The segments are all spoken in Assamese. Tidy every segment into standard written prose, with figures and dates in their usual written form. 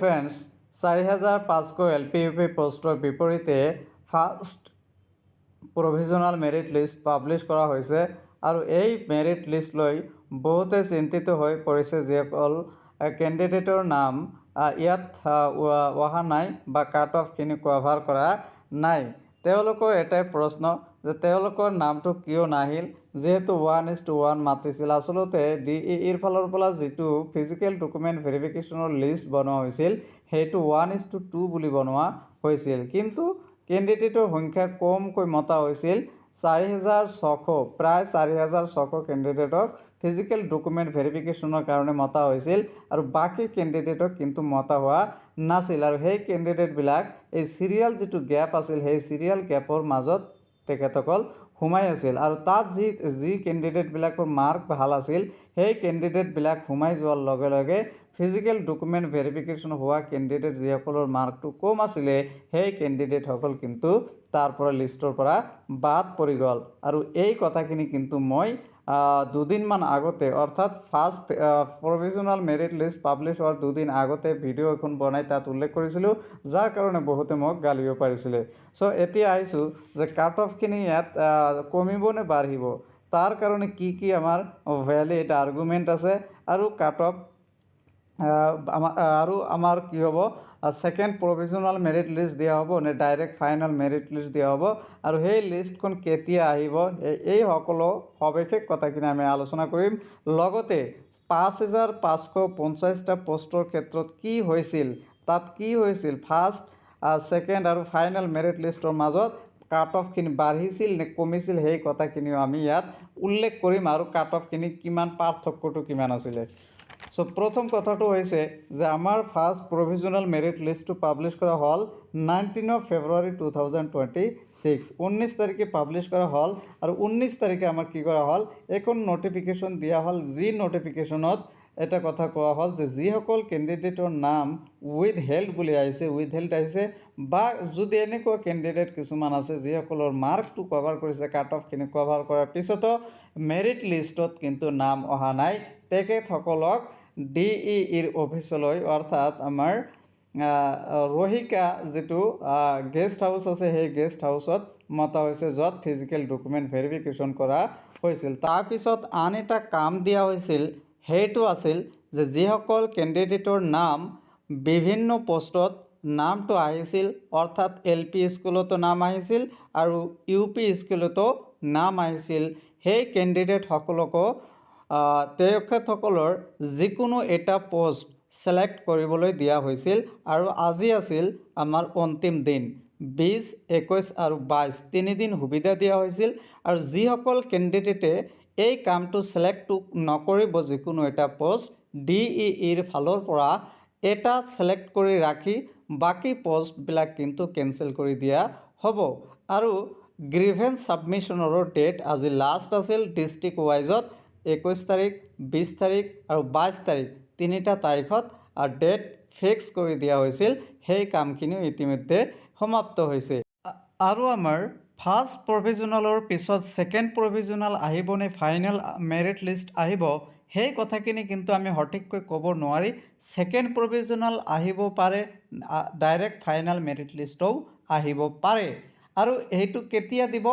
ফ্ৰেণ্ডছ 4500 LP/UP পোষ্টৰ বিপৰীতে ফাৰ্ষ্ট প্ৰভিজনাল মেৰিট লিষ্ট পাব্লিছ কৰা হৈছে আৰু এই মেৰিট লিষ্ট লৈ বহুতে চিন্তিত হৈ পৰিছে যিসকল কেণ্ডিডেটৰ নাম ইয়াত অহা নাই বা কাট অফখিনি কভাৰ কৰা নাই। তেওঁলোকৰ এটাই প্ৰশ্ন যে তেওঁলোকৰ নামটো কিয় নাহিল, যিহেতু 1:1 মাতিছিল। আচলতে DEEৰ ফালৰ পৰা যিটো ফিজিকেল ডকুমেণ্ট ভেৰিফিকেশ্যনৰ লিষ্ট বনোৱা হৈছিল সেইটো 1:2 বুলি বনোৱা হৈছিল, কিন্তু কেণ্ডিডেটৰ সংখ্যা কমকৈ মতা হৈছিল। 4600 প্ৰায় 4600 কেণ্ডিডেটক ফিজিকেল ডকুমেণ্ট ভেৰিফিকেশ্যনৰ কাৰণে মতা হৈছিল আৰু বাকী কেণ্ডিডেটক কিন্তু মতা হোৱা নাছিল। আৰু সেই কেণ্ডিডেটবিলাক এই চিৰিয়েল যিটো গেপ আছিল সেই চিৰিয়েল গেপৰ মাজত তেখেতসকল সোমাই আছিল আৰু তাত যি কেণ্ডিডেটবিলাকৰ মাৰ্ক ভাল আছিল সেই কেণ্ডিডেটবিলাক সোমাই যোৱাৰ লগে লগে ফিজিকেল ডকুমেণ্ট ভেৰিফিকেশ্যন হোৱা কেণ্ডিডেট যিসকলৰ মাৰ্কটো কম আছিলে সেই কেণ্ডিডেটসকল কিন্তু তাৰ পৰা লিষ্টৰ পৰা বাদ পৰি গ'ল। আৰু এই কথাখিনি কিন্তু মই দুদিনমান আগতে অৰ্থাৎ ফাৰ্ষ্ট প্ৰভিজনাল মেৰিট লিষ্ট পাব্লিছ হোৱাৰ দুদিন আগতে ভিডিঅ' এখন বনাই তাত উল্লেখ কৰিছিলোঁ, যাৰ কাৰণে বহুতে মোক গালিও পাৰিছিলে। চ' এতিয়া আহিছোঁ যে কাট অফখিনি ইয়াত কমিব নে বাঢ়িব, তাৰ কাৰণে কি আমাৰ ভেলিড আৰ্গুমেণ্ট আছে আৰু কাট অফ আৰু আমাৰ কি হ'ব, ছেকেণ্ড প্ৰভিজনাল মেৰিট লিষ্ট দিয়া হ'ব নে ডাইৰেক্ট ফাইনেল মেৰিট লিষ্ট দিয়া হ'ব আৰু সেই লিষ্টখন কেতিয়া আহিব, এই সকলো সবিশেষ কথাখিনি আমি আলোচনা কৰিম। লগতে 5550টা পোষ্টৰ ক্ষেত্ৰত কি হৈছিল, তাত কি হৈছিল, ফাৰ্ষ্ট ছেকেণ্ড আৰু ফাইনেল মেৰিট লিষ্টৰ মাজত কাট অফখিনি বাঢ়িছিল নে কমিছিল সেই কথাখিনিও আমি ইয়াত উল্লেখ কৰিম আৰু কাট অফখিনি কিমান পাৰ্থক্যটো কিমান আছিলে। চ' প্ৰথম কথাটো হৈছে যে আমাৰ ফাৰ্ষ্ট প্ৰভিজনাল মেৰিট লিষ্টটো পাব্লিছ কৰা হ'ল 19 ফেব্ৰুৱাৰী 2026, 19 তাৰিখে পাব্লিছ কৰা হ'ল আৰু 19 তাৰিখে আমাৰ কি কৰা হ'ল, এখন নটিফিকেশ্যন দিয়া হ'ল। যি নটিফিকেশ্যনত এটা কথা কোৱা হ'ল যে যিসকল কেণ্ডিডেটৰ নাম উইথ হেল্ড বুলি আহিছে বা যদি এনেকুৱা কেণ্ডিডেট কিছুমান আছে যিসকলৰ মাৰ্কটো কভাৰ কৰিছে কাট অফখিনি কভাৰ কৰাৰ পিছতো মেৰিট লিষ্টত কিন্তু নাম অহা নাই, তেখেতসকলক DEEৰ অফিচলৈ অৰ্থাৎ আমাৰ ৰহিকা যিটো গেষ্ট হাউচ আছে সেই গেষ্ট হাউচত মতা হৈছে, য'ত ফিজিকেল ডকুমেণ্ট ভেৰিফিকেশ্যন কৰা হৈছিল। তাৰপিছত আন এটা কাম দিয়া হৈছিল, সেইটো আছিল যে যিসকল কেণ্ডিডেটৰ নাম বিভিন্ন পোষ্টত নামটো আহিছিল, অৰ্থাৎ LP স্কুলতো নাম আহিছিল আৰু UP স্কুলতো নাম আহিছিল, সেই কেণ্ডিডেটসকলকো তেখেতসকলৰ যিকোনো এটা পোষ্ট ছিলেক্ট কৰিবলৈ দিয়া হৈছিল আৰু আজি আছিল আমাৰ অন্তিম দিন। 20, 21 আৰু 22 তিনিদিন সুবিধা দিয়া হৈছিল আৰু যিসকল কেণ্ডিডেটে এই কামটো ছিলেক্ট নকৰিব যিকোনো এটা পোষ্ট, DEEৰ ফালৰ পৰা এটা ছিলেক্ট কৰি ৰাখি বাকী পোষ্টবিলাক কিন্তু কেঞ্চেল কৰি দিয়া হ'ব। আৰু গ্ৰিভেন্স ছাবমিশ্যনৰো ডেট আজি লাষ্ট আছিল ডিষ্ট্ৰিক্ট ৱাইজত 21 তাৰিখ, 20 তাৰিখ আৰু 22 তাৰিখ, তিনিটা তাৰিখত ডেট ফিক্স কৰি দিয়া হৈছিল। সেই কামখিনিও ইতিমধ্যে সমাপ্ত হৈছে। আৰু আমাৰ ফাৰ্ষ্ট প্ৰভিজনালৰ পিছত ছেকেণ্ড প্ৰভিজনাল আহিব নে ফাইনেল মেৰিট লিষ্ট আহিব, সেই কথাখিনি কিন্তু আমি সঠিককৈ ক'ব নোৱাৰি। ছেকেণ্ড প্ৰভিজনাল আহিব পাৰে, ডাইৰেক্ট ফাইনেল মেৰিট লিষ্টও আহিব পাৰে। আৰু সেইটো কেতিয়া দিব,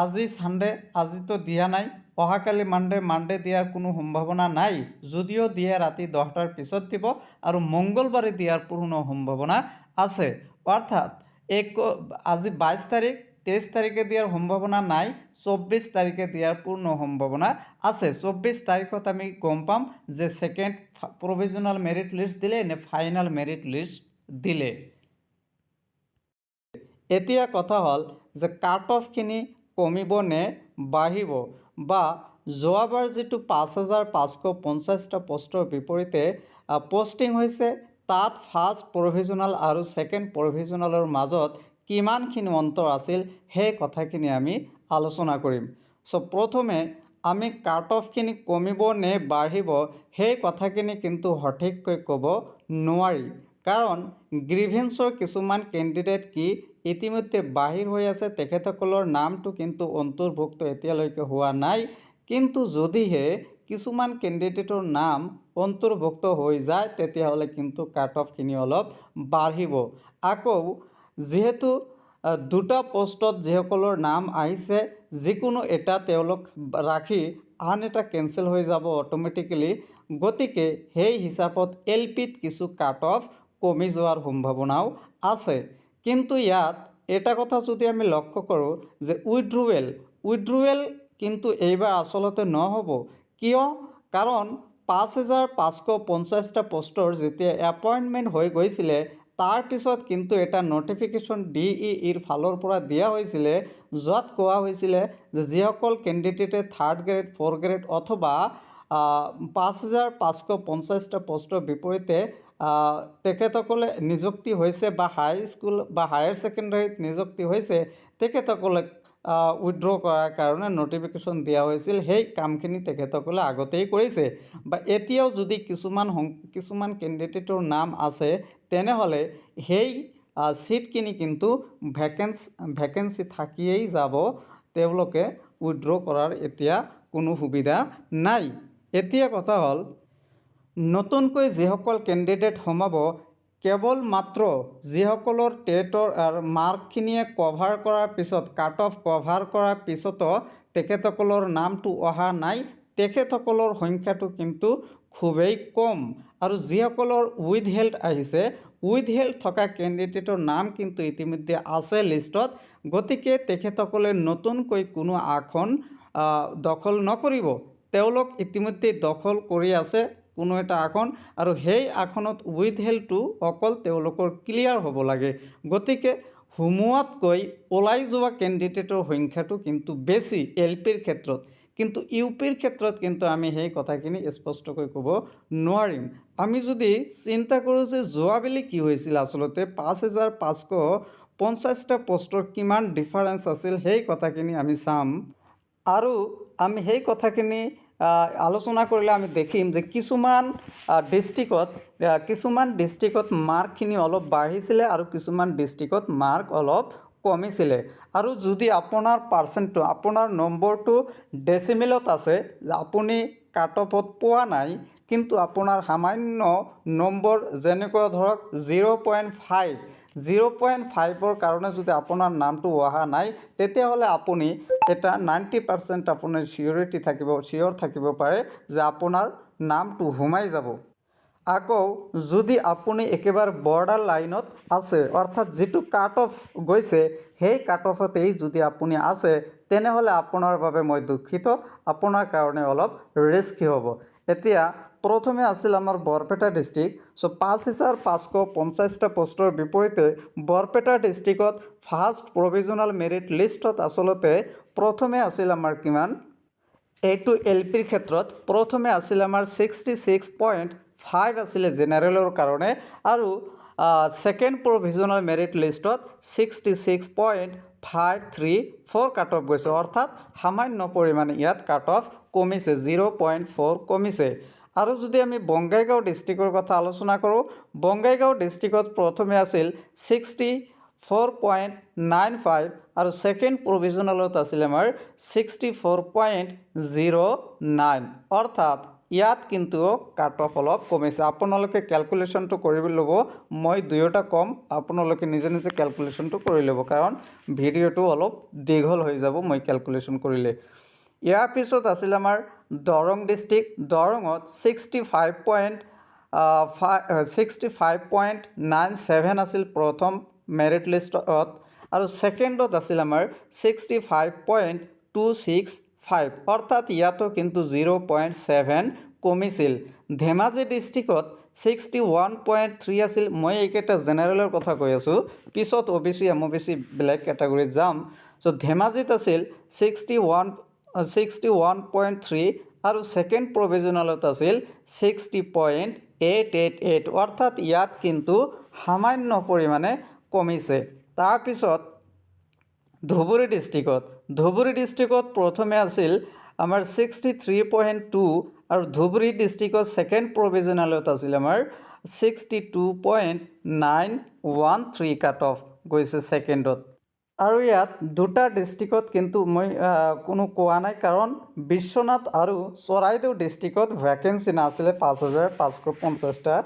আজি ছানডে, আজিতো দিয়া নাই, অহাকালি মানডে দিয়াৰ কোনো সম্ভাৱনা নাই। যদিও দিয়ে ৰাতি 10টাৰ পিছত দিব আৰু মংগলবাৰে দিয়াৰ পূৰ্ণ সম্ভাৱনা আছে। অৰ্থাৎ আজি 22 তাৰিখ, 23 তাৰিখে দিয়াৰ সম্ভাৱনা নাই, 24 তাৰিখে দিয়াৰ পূৰ্ণ সম্ভাৱনা আছে। 24 তাৰিখত আমি গম পাম যে ছেকেণ্ড প্ৰভিজনাল মেৰিট লিষ্ট দিলে নে ফাইনেল মেৰিট লিষ্ট দিলে। এতিয়া কথা হ'ল যে কাট অফখিনি কমিব নে বাঢ়িব, বা যোৱাবাৰ যিটো 5550টা পোষ্টৰ বিপৰীতে পষ্টিং হৈছে তাত ফাৰ্ষ্ট প্ৰভিজনাল আৰু ছেকেণ্ড প্ৰভিজনালৰ মাজত কিমানখিনি অন্তৰ আছিল সেই কথাখিনি আমি আলোচনা কৰিম। চ' প্ৰথমে আমি কাট অফখিনি কমিব নে বাঢ়িব সেই কথাখিনি কিন্তু সঠিককৈ ক'ব নোৱাৰি, কাৰণ গ্ৰিভেন্সৰ কিছুমান কেণ্ডিডেট ইতিমধ্যে বাহিৰ হৈ আছে, তেখেতসকলৰ নামটো কিন্তু অন্তৰ্ভুক্ত এতিয়ালৈকে হোৱা নাই। কিন্তু যদিহে কিছুমান কেণ্ডিডেটৰ নাম অন্তৰ্ভুক্ত হৈ যায় তেতিয়াহ'লে কিন্তু কাট অফখিনি অলপ বাঢ়িব। আকৌ যিহেতু দুটা পোষ্টত যিসকলৰ নাম আহিছে যিকোনো এটা তেওঁলোক ৰাখি আন এটা কেঞ্চেল হৈ যাব অট'মেটিকেলি, গতিকে সেই হিচাপত LPত কিছু কাট অফ কমি যোৱাৰ সম্ভাৱনাও আছে। কিন্তু ইয়াত এটা কথা যদি আমি লক্ষ্য কৰোঁ যে উইথড্ৰুৱেল কিন্তু এইবাৰ আচলতে নহ'ব। কিয়? কাৰণ 5,550টা পোষ্টৰ যেতিয়া এপইণ্টমেণ্ট হৈ গৈছিলে তাৰ পিছত কিন্তু এটা নটিফিকেশ্যন DEEৰ ফালৰ পৰা দিয়া হৈছিলে, য'ত কোৱা হৈছিলে যে যিসকল কেণ্ডিডেটে 3rd গ্ৰেড 4th গ্ৰেড অথবা 5,550টা পোষ্টৰ বিপৰীতে তেখেতসকলে নিযুক্তি হৈছে বা হাইস্কুল বা হায়াৰ ছেকেণ্ডাৰীত নিযুক্তি হৈছে তেখেতসকলে উইথড্ৰ কৰাৰ কাৰণে নটিফিকেশ্যন দিয়া হৈছিল। সেই কামখিনি তেখেতসকলে আগতেই কৰিছে বা এতিয়াও যদি কিছুমান কেণ্ডিডেটৰ নাম আছে তেনেহ'লে সেই ছিটখিনি কিন্তু ভেকেঞ্চি থাকিয়েই যাব, তেওঁলোকে উইথড্ৰ কৰাৰ এতিয়া কোনো সুবিধা নাই। এতিয়া কথা হ'ল নতুনকৈ যিসকল কেণ্ডিডেট সোমাব কেৱল মাত্ৰ যিসকলৰ টেটৰ মাৰ্কখিনিয়ে কভাৰ কৰাৰ পিছত কাট অফ কভাৰ কৰাৰ পিছতো তেখেতসকলৰ নামটো অহা নাই, তেখেতসকলৰ সংখ্যাটো কিন্তু খুবেই কম। আৰু যিসকলৰ উইথহেল্ড আহিছে, উইথহেল্ড থকা কেণ্ডিডেটৰ নাম কিন্তু ইতিমধ্যে আছে লিষ্টত, গতিকে তেখেতসকলে নতুনকৈ কোনো আসন দখল নকৰিব। তেওঁলোক ইতিমধ্যে দখল কৰি আছে কোনো এটা আসন, আৰু সেই আসনত উইথহেল্ডটো অকল তেওঁলোকৰ ক্লিয়াৰ হ'ব লাগে। গতিকে সোমোৱাতকৈ ওলাই যোৱা কেণ্ডিডেটৰ সংখ্যাটো কিন্তু বেছি LPৰ ক্ষেত্ৰত, কিন্তু UPৰ ক্ষেত্ৰত কিন্তু আমি সেই কথাখিনি স্পষ্টকৈ ক'ব নোৱাৰিম। আমি যদি চিন্তা কৰোঁ যে যোৱাবেলি কি হৈছিল, আচলতে 5,550টা পোষ্টৰ কিমান ডিফাৰেঞ্চ আছিল সেই কথাখিনি আমি চাম, আৰু আমি সেই কথাখিনি আলোচনা কৰিলে আমি দেখিম যে কিছুমান ডিষ্ট্ৰিক্টত মাৰ্কখিনি অলপ বাঢ়িছিলে আৰু কিছুমান ডিষ্ট্ৰিক্টত মাৰ্ক অলপ কমিছিলে। আৰু যদি আপোনাৰ পাৰ্চেণ্টটো আপোনাৰ নম্বৰটো ডেচিমেলত আছে, আপুনি কাট অফত পোৱা নাই কিন্তু আপোনাৰ সামান্য নম্বৰ যেনেকৈ ধৰক 0.5ৰ কাৰণে যদি আপোনাৰ নামটো অহা নাই তেতিয়াহ'লে আপুনি এটা 90% আপোনাৰ চিয়'ৰ থাকিব পাৰে যে আপোনাৰ নামটো সোমাই যাব। আকৌ যদি আপুনি একেবাৰে বৰ্ডাৰ লাইনত আছে, অৰ্থাৎ যিটো কাট অফ গৈছে সেই কাট অফতেই যদি আপুনি আছে তেনেহ'লে আপোনাৰ বাবে মই দুখিত, আপোনাৰ কাৰণে অলপ ৰিস্কি হ'ব। এতিয়া প্ৰথমে আছিল আমাৰ বৰপেটা ডিষ্ট্ৰিক্ট। 5,550টা পোষ্টৰ বিপৰীতে বৰপেটা ডিষ্ট্ৰিক্টত ফাৰ্ষ্ট প্ৰভিজনেল মেৰিট লিষ্টত আচলতে প্ৰথমে আছিল আমাৰ কিমান, এইটো LPৰ ক্ষেত্ৰত প্ৰথমে আছিল আমাৰ 66.5 আছিলে জেনেৰেলৰ কাৰণে, আৰু ছেকেণ্ড প্ৰভিজনেল মেৰিট লিষ্টত 66.534 কাট অফ গৈছে, অৰ্থাৎ সামান্য পৰিমাণে ইয়াত কাট অফ কমিছে, 0.4 কমিছে। আৰু যদি আমি বঙাইগাঁও ডিষ্ট্ৰিক্টৰ কথা আলোচনা কৰোঁ, বঙাইগাঁও ডিষ্ট্ৰিক্টত প্ৰথমে আছিল 64.95 আৰু ছেকেণ্ড প্ৰভিজনেলত আছিল আমাৰ 64.09, অৰ্থাৎ ইয়াত কিন্তু কাট অফ অলপ কমিছে। আপোনালোকে কেলকুলেশ্যনটো কৰি ল'ব, মই দুয়োটা কম, আপোনালোকে নিজে নিজে কেলকুলেশ্যনটো কৰি ল'ব, কাৰণ ভিডিঅ'টো অলপ দীঘল হৈ যাব মই কেলকুলেশ্যন কৰিলে। ইয়াৰ পিছত আছিল আমাৰ দৰং ডিষ্ট্ৰিক্ট। দৰঙত 65.97 আছিল প্ৰথম মেৰিট লিষ্টত, আৰু ছেকেণ্ডত আছিল আমাৰ 65.265, অৰ্থাৎ ইয়াতো কিন্তু 0.7 কমিছিল। ধেমাজি ডিষ্ট্ৰিক্টত 61.3 আছিল। মই এইকেইটা জেনেৰেলৰ কথা কৈ আছোঁ, পিছত OBC MOBC বেলেগ কেটাগৰীত যাম। ধেমাজিত আছিল 61.3 আৰু ছেকেণ্ড প্ৰভিজনেলত আছিল 60.888, অৰ্থাৎ ইয়াত কিন্তু সামান্য পৰিমাণে কমিছে। তাৰপিছত ধুবুৰী ডিষ্ট্ৰিক্টত প্ৰথমে আছিল আমাৰ 63.2 আৰু ধুবুৰী ডিষ্ট্ৰিক্টত ছেকেণ্ড প্ৰভিজনেলত আছিল আমাৰ 62.913 কাট অফ গৈছে ছেকেণ্ডত। আৰু ইয়াত দুটা ডিষ্ট্ৰিক্টত কিন্তু মই কোনো কোৱা নাই, কাৰণ বিশ্বনাথ আৰু চৰাইদেউ ডিষ্ট্ৰিক্টত ভেকেঞ্চি নাছিলে 5,550টা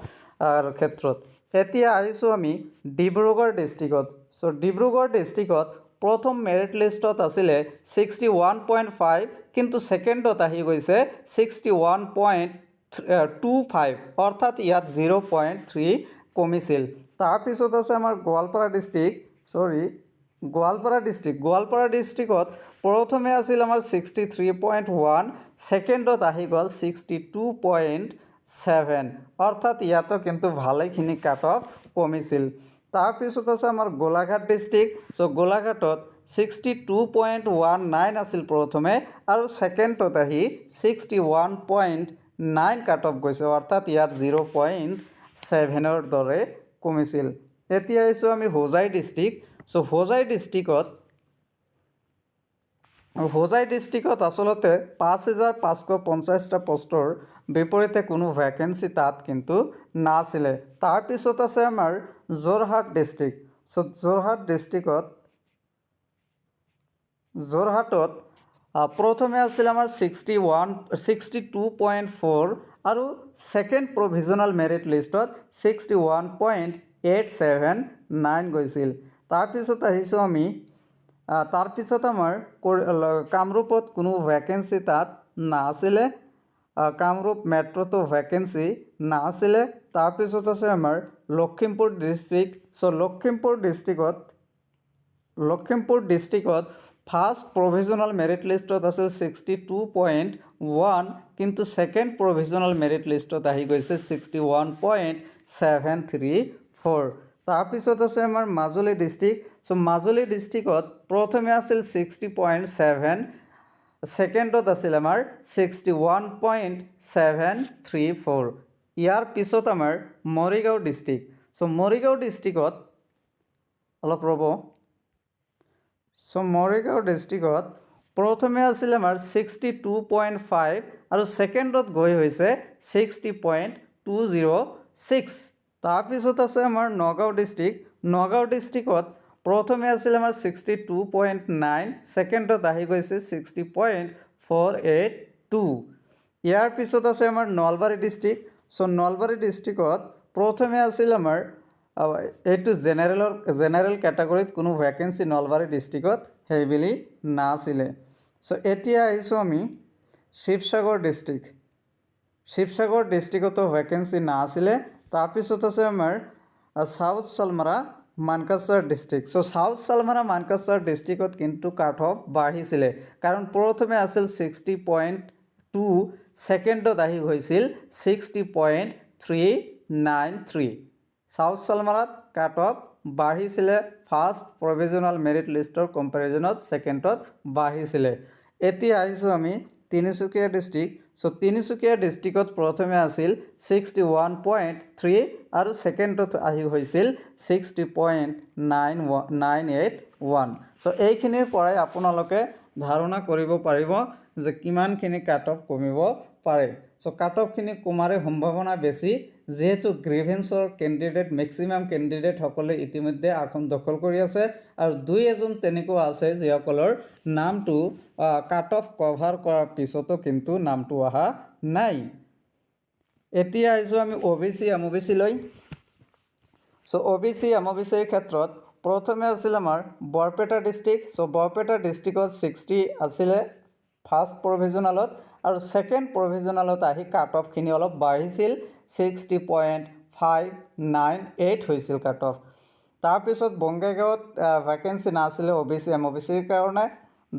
ক্ষেত্ৰত। এতিয়া আহিছোঁ আমি ডিব্ৰুগড় ডিষ্ট্ৰিক্টত। চ' ডিব্ৰুগড় ডিষ্ট্ৰিক্টত প্ৰথম মেৰিট লিষ্টত আছিলে 61.5, কিন্তু ছেকেণ্ডত আহি গৈছে 61.25, অৰ্থাৎ ইয়াত 0.3 কমিছিল। তাৰপিছত আছে আমাৰ গোৱালপাৰা ডিষ্ট্ৰিক্টত প্ৰথমে আছিল আমাৰ 63.1, ছেকেণ্ডত আহি গ'ল 62.7, অৰ্থাৎ ইয়াতো কিন্তু ভালেখিনি কাট অফ কমিছিল। তাৰপিছত আছে আমাৰ গোলাঘাট ডিষ্ট্ৰিক্ট। চ' গোলাঘাটত 62.19 আছিল প্ৰথমে, আৰু ছেকেণ্ডত আহি 61.9 কাট অফ গৈছে, অৰ্থাৎ ইয়াত 0.7ৰ দৰে কমিছিল। এতিয়া আহিছোঁ আমি হোজাই ডিষ্ট্ৰিক্ট। চ' হোজাই ডিষ্ট্ৰিক্টত আচলতে 5,550টা পষ্টৰ বিপৰীতে কোনো ভেকেঞ্চি তাত কিন্তু নাছিলে। তাৰপিছত আছে আমাৰ যোৰহাট ডিষ্ট্ৰিক্ট। চ' যোৰহাটত প্ৰথমে আছিল আমাৰ 62.4, আৰু ছেকেণ্ড প্ৰভিজনেল মেৰিট লিষ্টত 61.879 গৈছিল। তাৰপিছত আহিছোঁ আমি তাৰপিছত আমাৰ কামৰূপত কোনো ভেকেঞ্চি তাত নাছিলে, কামৰূপ মেট্ৰ'তো ভেকেঞ্চি নাছিলে। তাৰপিছত আছে আমাৰ লখিমপুৰ ডিষ্ট্ৰিক্ট। চ' লখিমপুৰ ডিষ্ট্ৰিক্টত ফাৰ্ষ্ট প্ৰভিজনেল মেৰিট লিষ্টত আছে 62.1, কিন্তু ছেকেণ্ড প্ৰভিজনেল মেৰিট লিষ্টত আহি গৈছে 61.734। তাৰপিছত আছে আমাৰ মাজুলী ডিষ্ট্ৰিক্ট। চ' মাজুলী ডিষ্ট্ৰিক্টত প্ৰথমে আছিল 60.7, ছেকেণ্ডত আছিল আমাৰ 61.734। ইয়াৰ পিছত আমাৰ মৰিগাঁও ডিষ্ট্ৰিক্ট। চ' মৰিগাঁও ডিষ্ট্ৰিক্টত প্ৰথমে আছিল আমাৰ 62.5, আৰু ছেকেণ্ডত গৈ হৈছে 60.206। তাৰপিছত আছে আমাৰ নগাঁও ডিষ্ট্ৰিক্টত প্ৰথমে আছিল আমাৰ 62.9, ছেকেণ্ডত আহি গৈছে 60.482। ইয়াৰ পিছত আছে আমাৰ নলবাৰী ডিষ্ট্ৰিক্ট। চ' নলবাৰী ডিষ্ট্ৰিক্টত প্ৰথমে আছিল আমাৰ এইটো জেনেৰেল কেটাগৰীত কোনো ভেকেঞ্চি নলবাৰী ডিষ্ট্ৰিক্টত সেইবুলি নাছিলে। চ' এতিয়া আহিছোঁ আমি শিৱসাগৰ ডিষ্ট্ৰিক্টতো ভেকেঞ্চি নাছিলে। তাৰপিছত আছে আমাৰ চাউথ চালমাৰা মানকাছাৰ ডিষ্ট্ৰিক্ট। চ' চাউথ চালমাৰা মানকাছাৰ ডিষ্ট্ৰিক্টত কিন্তু কাট অফ বাঢ়িছিলে, কাৰণ প্ৰথমে আছিল 60.2, ছেকেণ্ডত আহি হৈছিল 60.393। চাউথ চালমাৰাত কাট অফ বাঢ়িছিলে, ফাৰ্ষ্ট প্ৰভিজনেল মেৰিট লিষ্টৰ কম্পেৰিজনত ছেকেণ্ডত বাঢ়িছিলে। এতিয়া আহিছোঁ আমি তিনিচুকীয়া ডিষ্ট্ৰিক্ট। চ' তিনিচুকীয়া ডিষ্ট্ৰিক্টত প্ৰথমে আছিল 61.3, আৰু ছেকেণ্ডত আহি হৈছিল 60.981। চ' এইখিনিৰ পৰাই আপোনালোকে ধাৰণা কৰিব পাৰিব যে কিমানখিনি কাট অফ কমিব পাৰে। চ' কাট অফখিনি কমাৰ সম্ভাৱনা বেছি, যিহেতু গ্ৰিভেন্সৰ মেক্সিমাম কেণ্ডিডেটসকলে ইতিমধ্যে আসন দখল কৰি আছে, আৰু 2-এজন তেনেকুৱা আছে যিসকলৰ নামটো কাট অফ কভাৰ কৰাৰ পিছতো কিন্তু নামটো অহা নাই। এতিয়া আহিছোঁ আমি OBC MOBCলৈ। চ' OBC MOBCৰ ক্ষেত্ৰত প্ৰথমে আছিল আমাৰ বৰপেটা ডিষ্ট্ৰিক্ট। চ' বৰপেটা ডিষ্ট্ৰিক্টত 60 আছিলে ফাৰ্ষ্ট প্ৰভিজনেলত, আৰু ছেকেণ্ড প্ৰভিজনেলত আহি কাট অফখিনি অলপ বাঢ়িছিল, 60.598 হৈছিল কাট অফ। তাৰপিছত বঙাইগাঁৱত ভেকেঞ্চি নাছিলে OBC MOBCৰ কাৰণে।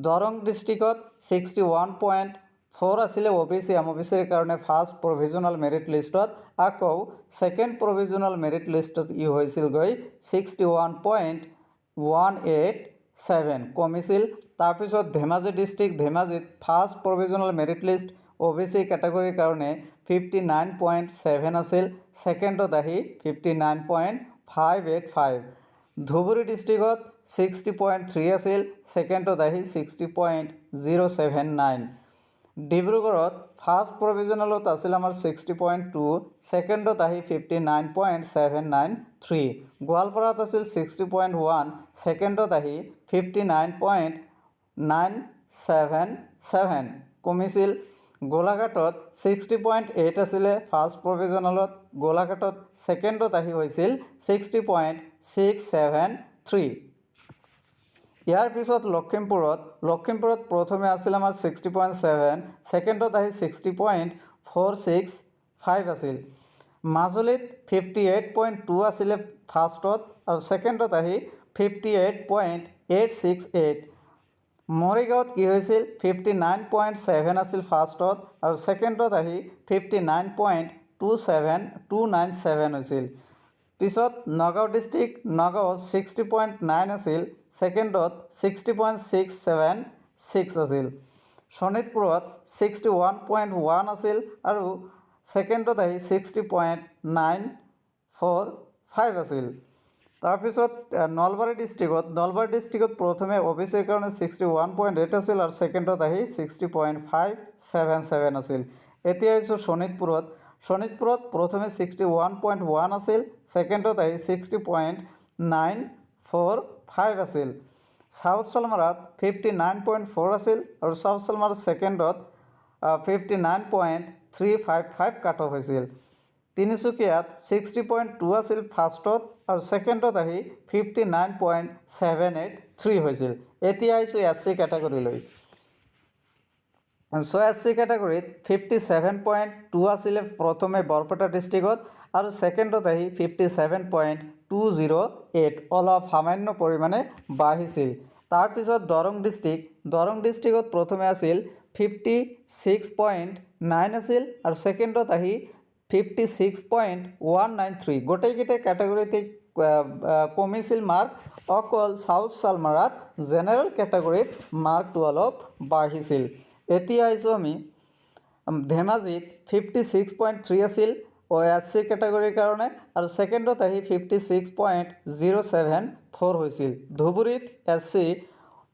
দৰং ডিষ্ট্ৰিক্টত 61.4 আছিলে OBC MOBCৰ কাৰণে ফাৰ্ষ্ট প্ৰভিজনেল মেৰিট লিষ্টত, আকৌ ছেকেণ্ড প্ৰভিজনেল মেৰিট লিষ্টত হৈছিল গৈ 61.187 কমিছিল। তাৰপিছত ধেমাজি ডিষ্ট্ৰিক্ট, ধেমাজিত first provisional merit list OBC কেটাগৰীৰ কাৰণে 59.7 আছিল, ছেকেণ্ডত আহি 59.585। ধুবুৰী ডিষ্ট্ৰিক্টত 60.3 আছিল, ছেকেণ্ডত আহি 60.079। ডিব্ৰুগড়ত ফাৰ্ষ্ট প্ৰভিজনেলত আছিল আমাৰ 60.2, ছেকেণ্ডত আহি 59.793। 3। গোৱালপাৰাত আছিল 60.1, ছেকেণ্ডত আহি 59.977 কমিছিল। গোলাঘাটত 60.8 আছিলে ফাৰ্ষ্ট প্ৰভিজনেলত, গোলাঘাটত ছেকেণ্ডত আহি হৈছিল 60.673। ইয়াৰ পিছত লখিমপুৰত প্ৰথমে আছিল আমাৰ 60.7, ছেকেণ্ডত আহি 60.465 আছিল। মাজুলীত 58.2 আছিলে ফাৰ্ষ্টত আৰু ছেকেণ্ডত আহি 58.868। মৰিগাঁৱত কি হৈছিল 59.7 আছিল ফাৰ্ষ্টত আৰু ছেকেণ্ডত আহি 59.297 হৈছিল। পিছত নগাঁও ডিষ্ট্ৰিক্ট, নগাঁৱত 60.9 আছিল, ছেকেণ্ডত 60.676 আছিল। শোণিতপুৰত 61.1 আছিল আৰু ছেকেণ্ডত আহি 60.945 আছিল। তাৰপিছত নলবাৰী ডিষ্ট্ৰিক্টত প্ৰথমে OBCৰ কাৰণে 61.8 আছিল আৰু ছেকেণ্ডত আহি 60.577 আছিল। এতিয়া আহিছোঁ শোণিতপুৰত প্ৰথমে 61.1 আছিল, ছেকেণ্ডত আহি 60.945 আছিল। চাউথ চালমাৰাত 59.4 আছিল আৰু চাউথ চালমাৰাত ছেকেণ্ডত 59.355 কাট অফ হৈছিল। তিনিচুকীয়াত 60.2 আছিল ফাৰ্ষ্টত আৰু ছেকেণ্ডত আহি 59.783 হৈছিল। এতিয়া আহিছোঁ SC কেটেগৰীলৈ। SC কেটেগৰীত 57.2 আছিলে প্ৰথমে বৰপেটা ডিষ্ট্ৰিক্টত আৰু ছেকেণ্ডত আহি 57.208, অলপ সামান্য পৰিমাণে বাঢ়িছিল। তাৰপিছত দৰং ডিষ্ট্ৰিক্টত প্ৰথমে আছিল 56.9 আছিল আৰু ছেকেণ্ডত আহি 56.193। গোটেইকেইটা কেটেগৰীতে কমিছিল মাৰ্ক, অকল চাউথ চালমাৰাত জেনেৰেল কেটেগৰীত মাৰ্কটো অলপ বাঢ়িছিল। এতিয়া আহিছোঁ আমি ধেমাজিত 56.3 আছিল SC কেটেগৰীৰ কাৰণে আৰু ছেকেণ্ডত আহি 56.074 হৈছিল। ধুবুৰীত SC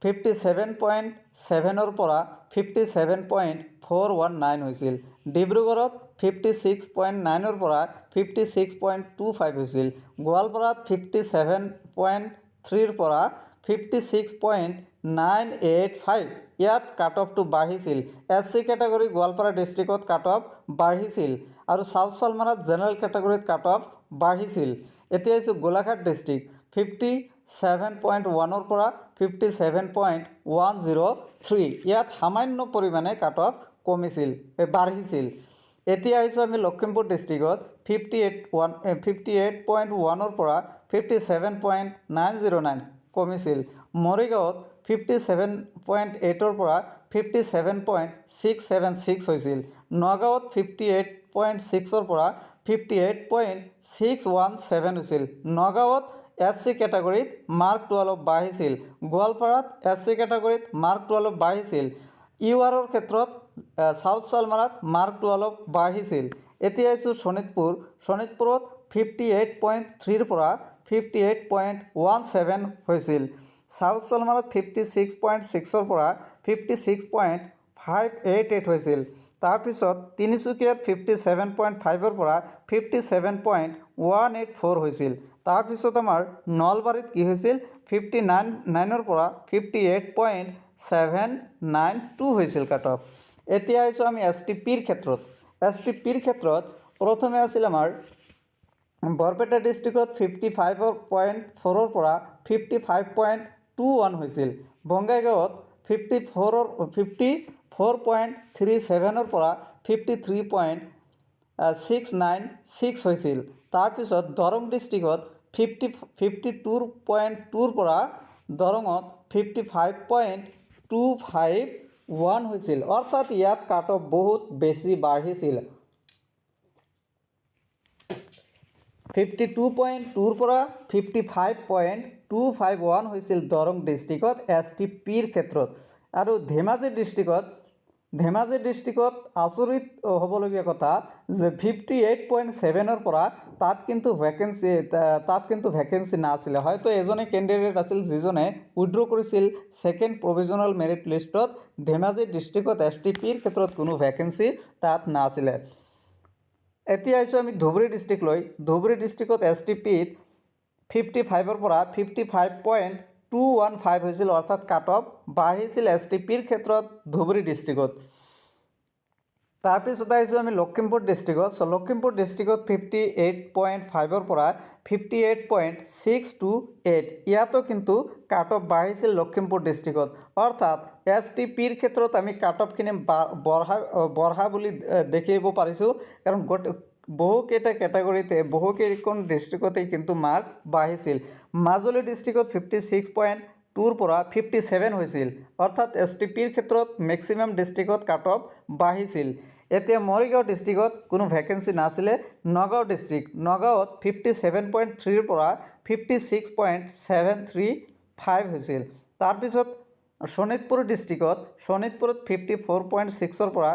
57.7ৰ পৰা 57.419 হৈছিল। ডিব্ৰুগড়ত 56.9ৰ পৰা 56.25 হৈছিল। গোৱালপাৰাত 57.3ৰ পৰা 56.985। ইয়াত কাট অফটো বাঢ়িছিল। SC কেটেগৰী গোৱালপাৰা ডিষ্ট্ৰিক্টত কাট অফ বাঢ়িছিল আৰু চাউথ চালমাৰাত জেনেৰেল কেটেগৰীত কাট অফ বাঢ়িছিল। এতিয়া আহিছোঁ গোলাঘাট ডিষ্ট্ৰিক্ট 57.1ৰ পৰা 57.103। ইয়াত সামান্য পৰিমাণে কাট অফ বাঢ়িছিল। এতিয়া আহিছোঁ আমি লখিমপুৰ ডিষ্ট্ৰিক্টত 58.1ৰ পৰা 57.909 কমিছিল। মৰিগাঁৱত 57.8ৰ পৰা 57.676 হৈছিল। নগাঁৱত 58.6ৰ পৰা 58.617 হৈছিল। নগাঁৱত SC কেটেগৰীত মাৰ্কটো অলপ বাঢ়িছিল। গোৱালপাৰাত SC কেটেগৰীত মাৰ্কটো অলপ বাঢ়িছিল। URৰ ক্ষেত্ৰত চাউথ চালমাৰাত মাৰ্কটো অলপ বাঢ়িছিল। এতিয়া আহিছোঁ শোণিতপুৰত 58.3ৰ পৰা 58.17 হৈছিল। চাউথ চালমাৰাত 56.6ৰ পৰা 56.588 হৈছিল। তাৰপিছত তিনিচুকীয়াত 57.5ৰ পৰা 57.184 হৈছিল। তাৰপিছত আমাৰ নলবাৰীত কি হৈছিল 59ৰ পৰা 58.792 হৈছিল কাট অফ। এতিয়া আহিছোঁ আমি STPৰ ক্ষেত্ৰত। STPৰ ক্ষেত্ৰত প্ৰথমে আছিল আমাৰ বৰপেটা ডিষ্ট্ৰিক্টত 55.4ৰ পৰা 55.21 হৈছিল। বঙাইগাঁৱত 54.37ৰ পৰা 53.696 হৈছিল। তাৰপিছত দৰং ডিষ্ট্ৰিক্টত 52.2ৰ পৰা দৰঙত 55.251 হৈছিল। অৰ্থাৎ ইয়াত কাট অফ বহুত বেছি বাঢ়িছিল। 52.2ৰ পৰা 55.251 হৈছিল দৰং ডিষ্ট্ৰিক্টত STPৰ ক্ষেত্ৰত। আৰু ধেমাজি ডিষ্ট্ৰিক্টত আচৰিত হ'বলগীয়া কথা যে 58.7ৰ পৰা তাত কিন্তু ভেকেঞ্চি নাছিলে। হয়তো এজনে কেণ্ডিডেট আছিল যিজনে উইথড্ৰ কৰিছিল ছেকেণ্ড প্ৰভিজনেল মেৰিট লিষ্টত। ধেমাজি ডিষ্ট্ৰিক্টত STPৰ ক্ষেত্ৰত কোনো ভেকেঞ্চি তাত নাছিলে। এতিয়া আহিছোঁ আমি ধুবুৰী ডিষ্ট্ৰিক্টলৈ। ধুবুৰী ডিষ্ট্ৰিক্টত STPত 55ৰ পৰা 55.215 হৈছিল, অৰ্থাৎ কাট অফ বাঢ়িছিল STPৰ ক্ষেত্ৰত ধুবুৰী ডিষ্ট্ৰিক্টত। তাৰপিছত আহিছোঁ আমি লখিমপুৰ ডিষ্ট্ৰিক্টত। চ' লখিমপুৰ ডিষ্ট্ৰিক্টত 58.5ৰ পৰা 58.628, ইয়াতো কিন্তু কাট অফ বাঢ়িছিল লখিমপুৰ ডিষ্ট্ৰিক্টত, অৰ্থাৎ STPৰ ক্ষেত্ৰত আমি কাট অফখিনি বঢ়া বুলি দেখিব পাৰিছোঁ, কাৰণ বহুকেইটা কেটাগৰীতে বহুকেইখন ডিষ্ট্ৰিক্টতেই কিন্তু মাৰ্ক বাঢ়িছিল। মাজুলী ডিষ্ট্ৰিক্টত 56.2ৰ পৰা 57 হৈছিল, অৰ্থাৎ STPৰ ক্ষেত্ৰত মেক্সিমাম ডিষ্ট্ৰিক্টত কাট অফ বাঢ়িছিল। এতিয়া মৰিগাঁও ডিষ্ট্ৰিক্টত কোনো ভেকেঞ্চি নাছিলে। নগাঁও ডিষ্ট্ৰিক্ট, নগাঁৱত 57.3ৰ পৰা 56.735 হৈছিল। তাৰপিছত শোণিতপুৰ ডিষ্ট্ৰিক্টত, শোণিতপুৰত 54.6ৰ পৰা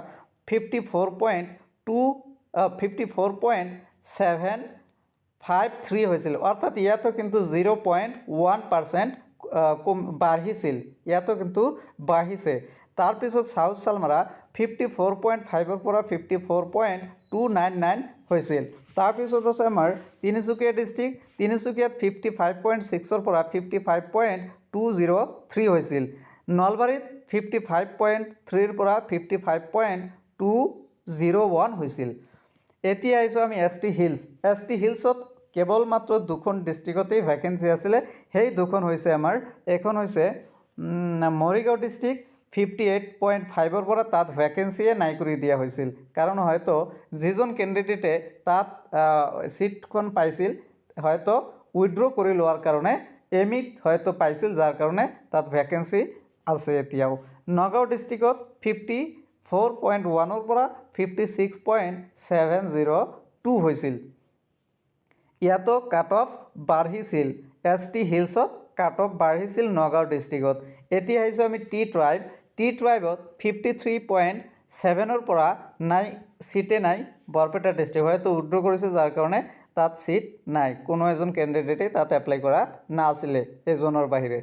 54.753 হৈছিল, অৰ্থাৎ ইয়াতো কিন্তু 0.1% বাঢ়িছিল, ইয়াতো কিন্তু বাঢ়িছে। তাৰপিছত চাউথ চালমাৰা 54.5ৰ পৰা 54.299 হৈছিল। তাৰপিছত আছে আমাৰ তিনিচুকীয়া ডিষ্ট্ৰিক্ট, তিনিচুকীয়াত 55.6ৰ পৰা 55.203 হৈছিল। নলবাৰীত 55.3ৰ পৰা 55.201 হৈছিল। এতিয়া আহিছোঁ আমি ST হিলছ। ST হিলছত কেৱল মাত্ৰ দুখন ডিষ্ট্ৰিক্টতেই ভেকেঞ্চি আছিলে, সেই দুখন হৈছে আমাৰ, এখন হৈছে মৰিগাঁও ডিষ্ট্ৰিক্ট, 58.5ৰ পৰা তাত ভেকেঞ্চিয়ে নাই কৰি দিয়া হৈছিল, কাৰণ হয়তো যিজন কেণ্ডিডেটে তাত ছিটখন পাইছিল হয়তো উইথড্ৰ কৰি লোৱাৰ কাৰণে এমিত হয়তো পাইছিল, যাৰ কাৰণে তাত ভেকেঞ্চি আছে এতিয়াও। নগাঁও ডিষ্ট্ৰিক্টত 54.1ৰ পৰা 56.702 হৈছিল, ইয়াতো কাট অফ বাঢ়িছিল। ST হিলছত কাট অফ বাঢ়িছিল নগাঁও ডিষ্ট্ৰিক্টত। এতিয়া আহিছোঁ আমি টি ট্ৰাইব। টি ট্ৰাইবত 53.7ৰ পৰা নাই, ছিটে নাই। বৰপেটা ডিষ্ট্ৰিক্ট হয়তো উইথড্ৰ কৰিছে, যাৰ কাৰণে তাত ছিট নাই, কোনো এজন কেণ্ডিডেটেই তাত এপ্লাই কৰা নাছিলে এজনৰ বাহিৰে।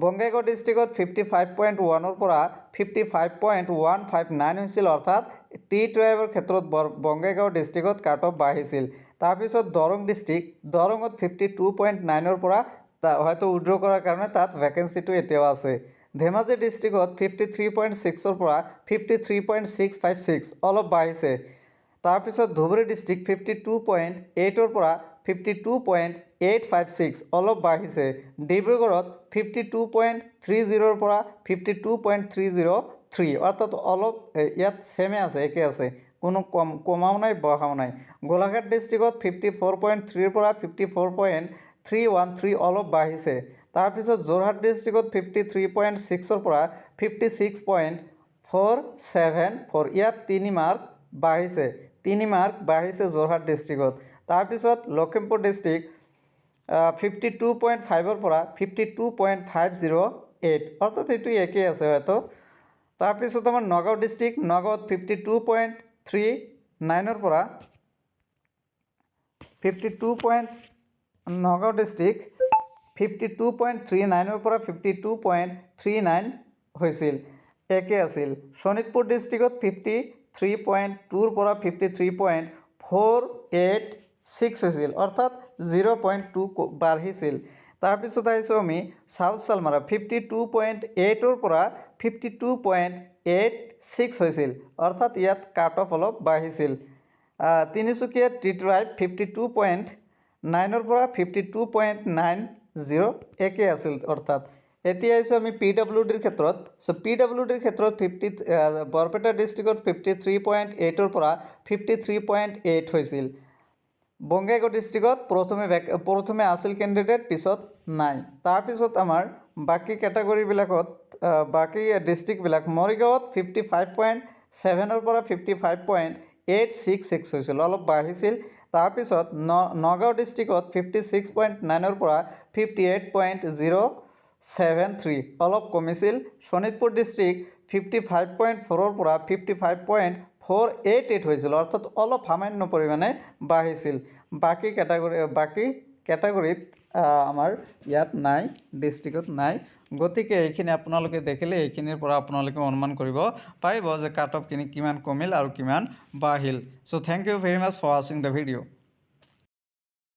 বঙাইগাঁও ডিষ্ট্ৰিক্টত 55.1ৰ পৰা 55.159 হৈছিল, অৰ্থাৎ টি ট্ৰাইবৰ ক্ষেত্ৰত বঙাইগাঁও ডিষ্ট্ৰিক্টত কাট অফ বাঢ়িছিল। তাৰপিছত দৰং ডিষ্ট্ৰিক্ট, দৰঙত 52.9ৰ পৰা হয়তো উইথড্ৰ কৰাৰ কাৰণে তাত ভেকেঞ্চিটো এতিয়াও আছে। ধেমাজি ডিষ্ট্ৰিক্টত 53.6ৰ পৰা 53.656, অলপ বাঢ়িছে। তাৰপিছত ধুবুৰী ডিষ্ট্ৰিক্ট 52.8ৰ পৰা 52.856, অলপ বাঢ়িছে। ডিব্ৰুগড়ত 52.30ৰ পৰা 52.303, অৰ্থাৎ অলপ ইয়াত ছেমে আছে, একে আছে, কোনো কমাও নাই বঢ়াও নাই। গোলাঘাট ডিষ্ট্ৰিক্টত 54.3ৰ পৰা 54.313, অলপ বাঢ়িছে। তাৰপিছত যোৰহাট ডিষ্ট্ৰিক্টত 53.6ৰ পৰা 56.474, ইয়াত 3 মাৰ্ক বাঢ়িছে, 3 মাৰ্ক বাঢ়িছে যোৰহাট ডিষ্ট্ৰিক্টত। তাৰপিছত লখিমপুৰ ডিষ্ট্ৰিক্ট 52.5ৰ পৰা 52.508, অৰ্থাৎ এইটো একেই আছে হয়তো। তাৰপিছত আমাৰ নগাঁও ডিষ্ট্ৰিক্ট, নগাঁৱত 52.39ৰ পৰা নগাঁও ডিষ্ট্ৰিক্ট 52.39ৰ পৰা 52.39 হৈছিল, একে আছিল। শোণিতপুৰ ডিষ্ট্ৰিক্টত 53.2ৰ পৰা 53.486 হৈছিল, অৰ্থাৎ 0.2 বাঢ়িছিল। তাৰপিছত আহিছোঁ আমি চাউথ চালমাৰা, 52.8ৰ পৰা 52.86 হৈছিল, অৰ্থাৎ ইয়াত কাট অফ অলপ বাঢ়িছিল। তিনিচুকীয়া টি ট্ৰাইব 52.9ৰ পৰা 52.90, একে আছিল অৰ্থাৎ। এতিয়া আহিছোঁ আমি PWDৰ ক্ষেত্ৰত। চ' PWDৰ ক্ষেত্ৰত বৰপেটা ডিষ্ট্ৰিক্টত 53.8ৰ পৰা 53.8 হৈছিল। বঙাইগাঁও ডিষ্ট্ৰিক্টত প্ৰথমে আছিল কেণ্ডিডেট, পিছত নাই। তাৰপিছত আমাৰ বাকী কেটাগৰীবিলাকত, বাকী ডিষ্ট্ৰিক্টবিলাক, মৰিগাঁৱত 55.7ৰ পৰা 55.866 হৈছিল, অলপ বাঢ়িছিল। তাৰপিছত নগাঁও ডিষ্ট্ৰিক্টত 56.9ৰ পৰা 58.073, অলপ কমিছিল। শোণিতপুৰ ডিষ্ট্ৰিক্ট 55.4ৰ পৰা 55.488 হৈছিল, অৰ্থাৎ অলপ সামান্য পৰিমাণে বাঢ়িছিল। বাকী কেটাগৰীত আমাৰ ইয়াত নাই, ডিষ্ট্ৰিক্টত নাই। গতিকে এইখিনি আপোনালোকে দেখিলে এইখিনিৰ পৰা আপোনালোকে অনুমান কৰিব পাৰিব যে কাট অফখিনি কিমান কমিল আৰু কিমান বাঢ়িল। So' thank you very much for ৱাচিং দ্য ভিডিঅ'।